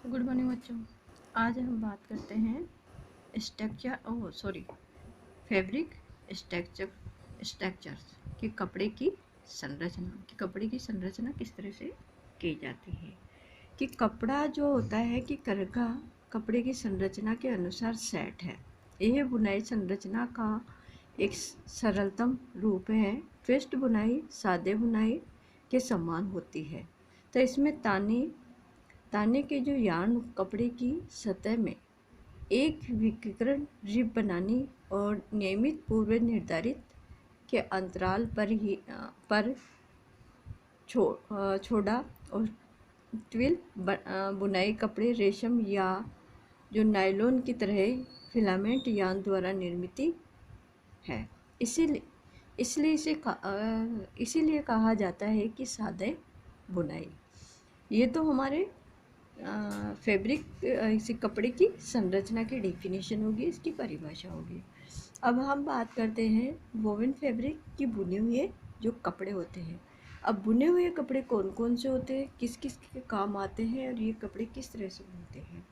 Good morning बच्चों। आज हम बात करते हैं फैब्रिक स्ट्रक्चर्स कि कपड़े की संरचना किस तरह से की जाती है। कि कपड़ा जो होता है कि करघा कपड़े की संरचना के अनुसार सेट है। यह बुनाई संरचना का एक सरलतम रूप है। ट्विस्ट बुनाई सादे बुनाई के समान होती है। तो इसमें ताने के जो यार्न कपड़े की सतह में एक विकिरण रिब बनानी और नियमित पूर्व निर्धारित के अंतराल पर छोड़ा और ट्विल बुनाई कपड़े रेशम या जो नायलॉन की तरह फिलामेंट यार्न द्वारा निर्मित है। इसीलिए कहा जाता है कि सादे बुनाई। ये तो हमारे फैब्रिक इसी कपड़े की संरचना की डेफिनेशन होगी, इसकी परिभाषा होगी। अब हम बात करते हैं वोवन फैब्रिक की बुने हुए जो कपड़े होते हैं। अब बुने हुए कपड़े कौन कौन से होते हैं, किस किस के काम आते हैं और ये कपड़े किस तरह से बनते हैं।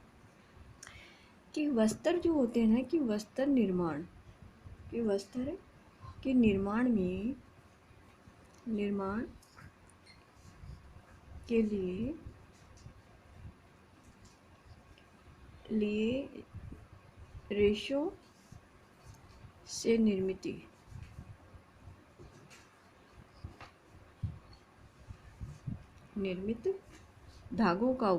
कि वस्त्र जो होते हैं ना, कि वस्त्र के निर्माण के लिए रेशों से निर्मित धागों का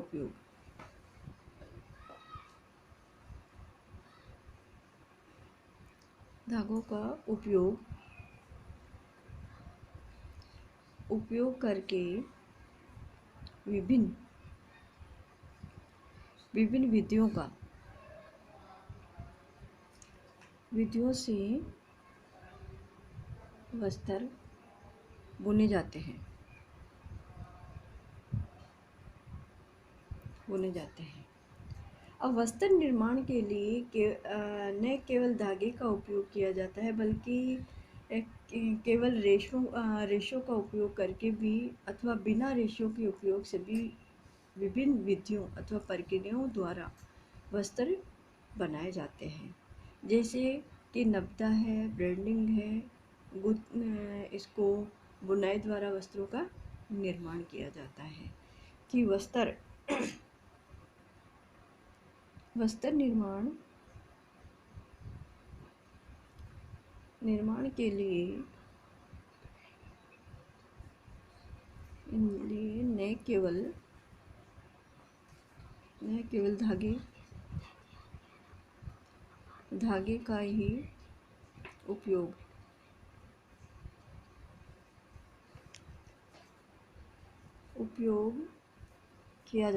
उपयोग करके विभिन्न विधियों से वस्त्र बुने जाते हैं। अब वस्त्र निर्माण के लिए न केवल धागे का उपयोग किया जाता है, बल्कि केवल रेशों का उपयोग करके भी अथवा बिना रेशों के उपयोग से भी विभिन्न विधियों अथवा प्रक्रियाओं द्वारा वस्त्र बनाए जाते हैं। जैसे कि नब्ता है, ब्रेडिंग है, इसको बुनाई द्वारा वस्त्रों का निर्माण किया जाता है। कि वस्त्र निर्माण के लिए न केवल धागे का ही उपयोग किया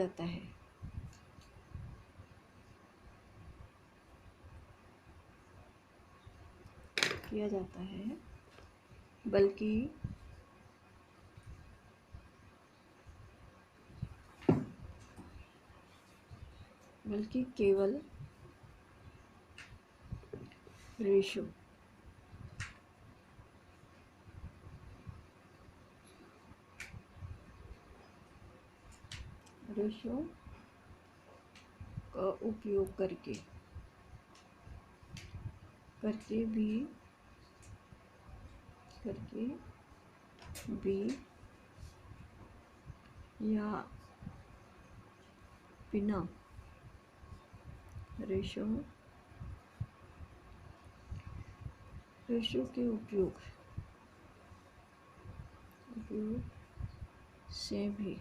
जाता है, बल्कि केवल रेशों का उपयोग करके भी या बिना रेशों के उपयोग से भी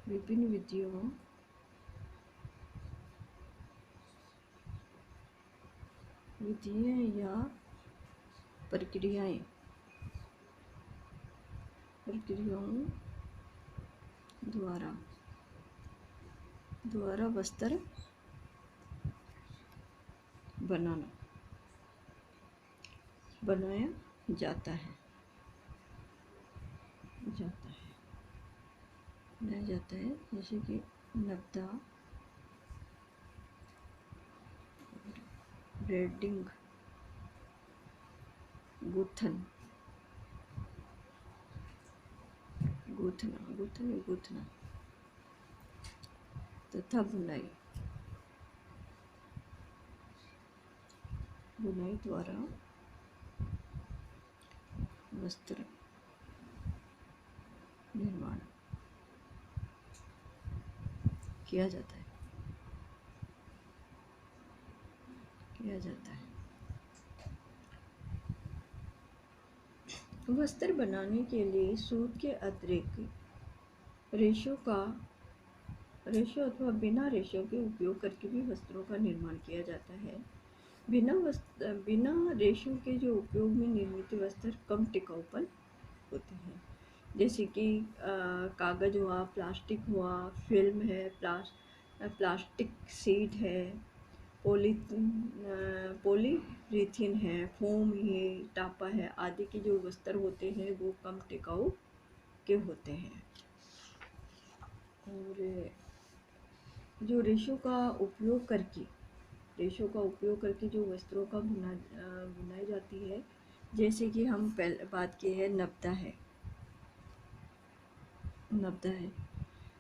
विभिन्न विधियों या प्रक्रियाओं द्वारा वस्त्र बनाया जाता है। जैसे कि नब्ता, ब्रेडिंग, गुथन, गूंथना, गूंथन गूंथना तथा बुनाई, बुनाई द्वारा वस्त्र निर्माण किया जाता है, किया जाता है। वस्त्र बनाने के लिए सूत के अतिरिक्त रेशो अथवा बिना रेशो के उपयोग करके भी वस्त्रों का निर्माण किया जाता है। बिना रेशों के जो उपयोग में निर्मित वस्त्र कम टिकाऊपन होते हैं, जैसे कि कागज हुआ, प्लास्टिक हुआ, फिल्म है, प्लास्टिक शीट है, पॉलीरीथिन है, फोम है, टापा है आदि के जो वस्त्र होते हैं वो कम टिकाऊ के होते हैं। और जो रेशों का उपयोग करके जो वस्त्रों का बुनाई जाती है, जैसे कि हम पहले बात की है नब्दा है।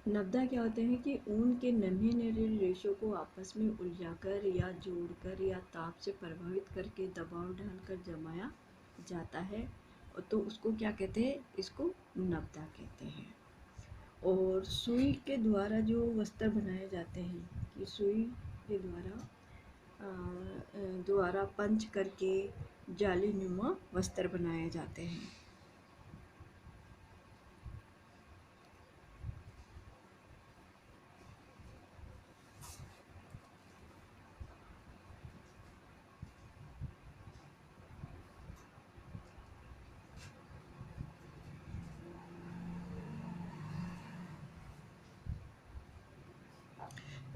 नब्दा क्या होते हैं कि ऊन के नन्हे रेशों को आपस में उलझाकर या जोड़कर या ताप से प्रभावित करके दबाव डालकर जमाया जाता है, तो उसको क्या कहते हैं, इसको नब्दा कहते हैं। और सुई के द्वारा जो वस्त्र बनाए जाते हैं कि सुई के द्वारा पंच करके जालीनुमा वस्त्र बनाए जाते हैं।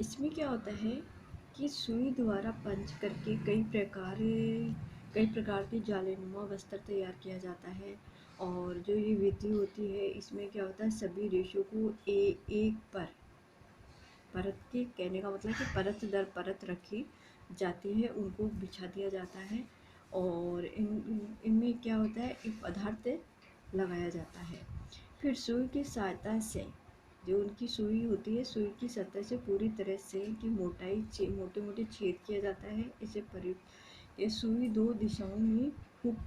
इसमें क्या होता है कि सुई द्वारा पंच करके कई प्रकार के जालीनुमा वस्त्र तैयार किया जाता है। और जो ये विधि होती है इसमें क्या होता है, सभी रेशों को एक परत के, कहने का मतलब कि परत दर परत रखी जाती है, उनको बिछा दिया जाता है और इनमें क्या होता है, एक पदार्थ लगाया जाता है। फिर सुई की सहायता से, जो उनकी सुई होती है, सुई की सतह से पूरी तरह से की मोटे मोटे छेद किया जाता है। ये सुई दो दिशाओं में हुक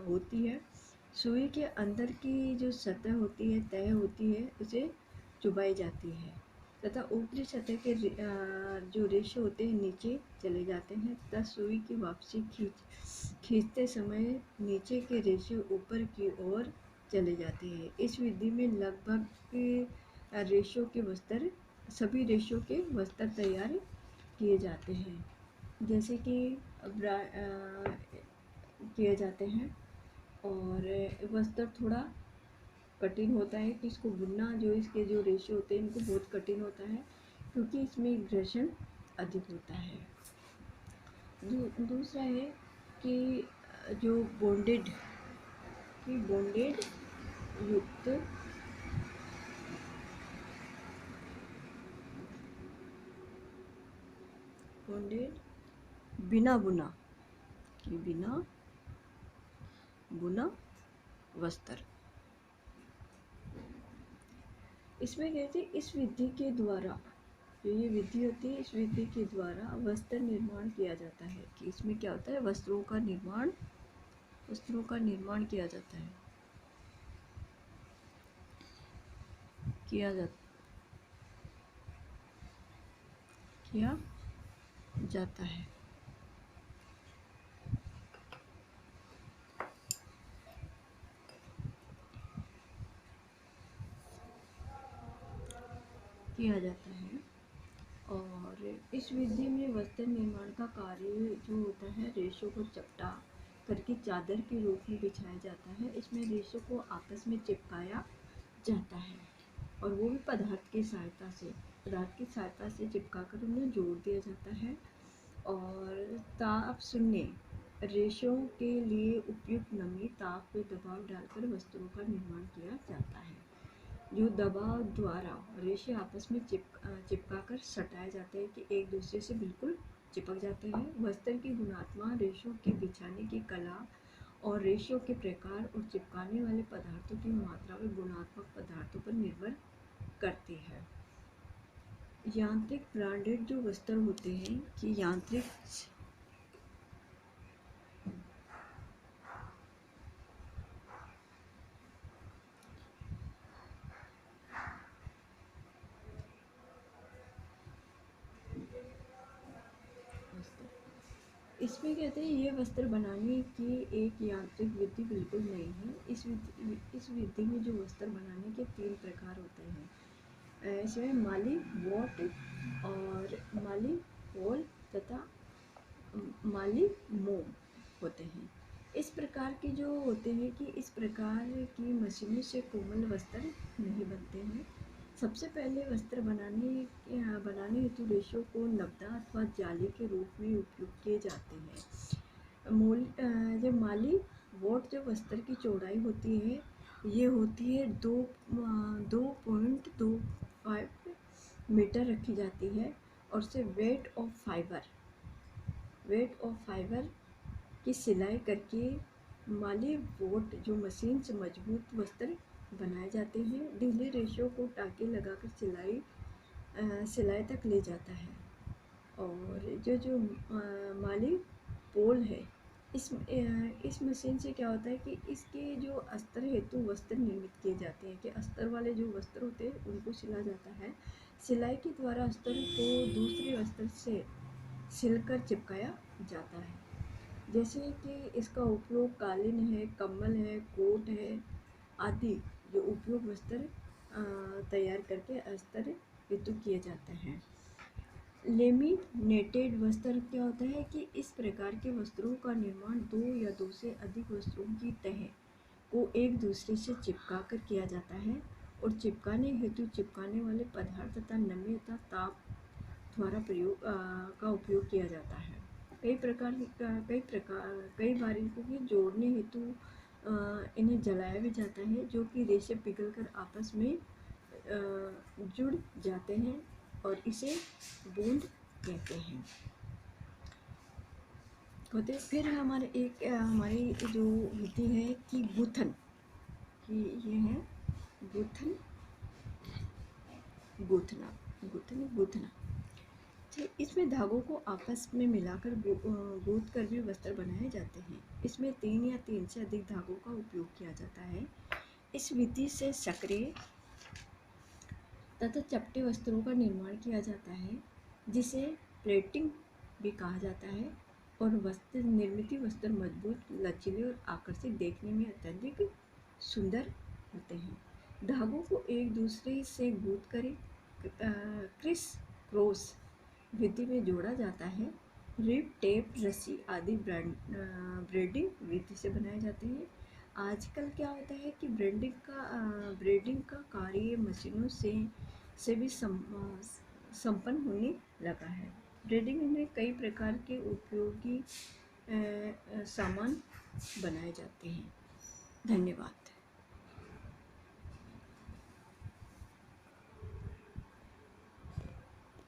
होती है। सुई के अंदर की जो सतह होती है, तह होती है, उसे चुभाई जाती है तथा ऊपरी सतह के जो रेशे होते हैं नीचे चले जाते हैं तथा सुई की वापसी खींचते समय नीचे के रेशे ऊपर की ओर चले जाते हैं। इस विधि में लगभग सभी रेशों के वस्त्र तैयार किए जाते हैं, जैसे कि किए जाते हैं। और वस्त्र थोड़ा कठिन होता है कि इसको बुनना, जो इसके जो रेशे होते हैं इनको बहुत कठिन होता है क्योंकि इसमें घर्षण अधिक होता है। दूसरा है कि जो बॉन्डेड युक्त बिना बुना वस्त्र, इसमें कहते हैं इस विधि के द्वारा, जो ये विधि होती है, इस विधि के द्वारा वस्त्र निर्माण किया जाता है। कि इसमें क्या होता है, वस्त्रों का निर्माण किया जाता है, किया जाता है। और इस विधि में वस्त्र निर्माण का कार्य जो होता है, रेशों को चपटा करके चादर के रूप में बिछाया जाता है। इसमें रेशों को आपस में चिपकाया जाता है और वो भी पदार्थ की सहायता से चिपकाकर उन्हें जोड़ दिया जाता है। और ताप शून्य रेशों के लिए उपयुक्त नमी ताप में दबाव डालकर वस्त्रों का निर्माण किया जाता है। जो दबाव द्वारा रेशे आपस में चिपका कर सटाए जाते हैं कि एक दूसरे से बिल्कुल चिपक जाते हैं। वस्त्र की गुणात्मक रेशों के बिछाने की कला और रेशों के प्रकार और चिपकाने वाले पदार्थों की मात्रा व गुणात्मक पदार्थों पर निर्भर करती है। यांत्रिक ब्रांडेड जो वस्त्र होते हैं कि यांत्रिक इसमें कहते हैं ये वस्त्र बनाने की एक यांत्रिक विधि बिल्कुल नहीं है। इस विधि में जो वस्त्र बनाने के 3 प्रकार होते हैं। इसमें माली, वॉट और माली पोल तथा माली मोम होते हैं। इस प्रकार के जो होते हैं कि इस प्रकार की मशीनों से कोमल वस्त्र नहीं बनते हैं। सबसे पहले वस्त्र बनाने हेतु रेशों को नब्दा अथवा जाली के रूप में उपयोग किए जाते हैं। जब माली वोट जो वस्त्र की चौड़ाई होती है ये होती है 2.25 मीटर रखी जाती है और से वेट ऑफ फाइबर की सिलाई करके माली वोट जो मशीन से मजबूत वस्त्र बनाए जाते हैं। ढीले रेशों को टाँके लगाकर सिलाई तक ले जाता है। और जो माली पोल है इस मशीन से क्या होता है कि इसके जो अस्तर हेतु वस्त्र निर्मित किए जाते हैं कि अस्तर वाले जो वस्त्र होते हैं उनको सिला जाता है। सिलाई के द्वारा अस्तर को दूसरे वस्त्र से सिलकर चिपकाया जाता है। जैसे कि इसका उपयोग कालीन है, कम्बल है, कोट है आदि जो उपयोग वस्त्र तैयार करके अस्तर हेतु किए जाते हैं। लेमिनेटेड वस्त्र क्या होता है कि इस प्रकार के वस्त्रों का निर्माण 2 या 2 से अधिक वस्त्रों की तह को एक दूसरे से चिपका कर किया जाता है और चिपकाने हेतु चिपकाने वाले पदार्थ तथा नमी तथा ताप द्वारा का उपयोग किया जाता है। कई बार इनको जोड़ने हेतु इन्हें जलाया भी जाता है जो कि रेशे पिघलकर आपस में जुड़ जाते हैं और इसे बूंद कहते हैं। फिर हमारी जो विधि है कि गूथन कि ये है गूथना। इसमें धागों को आपस में मिलाकर गूंथ कर भी वस्त्र बनाए जाते हैं। इसमें 3 या 3 से अधिक धागों का उपयोग किया जाता है। इस विधि से सक्रिय तथा चपटे वस्त्रों का निर्माण किया जाता है जिसे प्लेटिंग भी कहा जाता है और निर्मित वस्त्र मजबूत, लचीले और आकर्षक देखने में अत्यधिक सुंदर होते हैं। धागों को एक दूसरे से गूंथ कर क्रिस क्रॉस विधि में जोड़ा जाता है। रिब, टेप, रस्सी आदि ब्रेडिंग विधि से बनाए जाते हैं। आजकल क्या होता है कि ब्रेडिंग का कार्य मशीनों से भी संपन्न होने लगा है। ब्रेडिंग में कई प्रकार के उपयोगी सामान बनाए जाते हैं। धन्यवाद।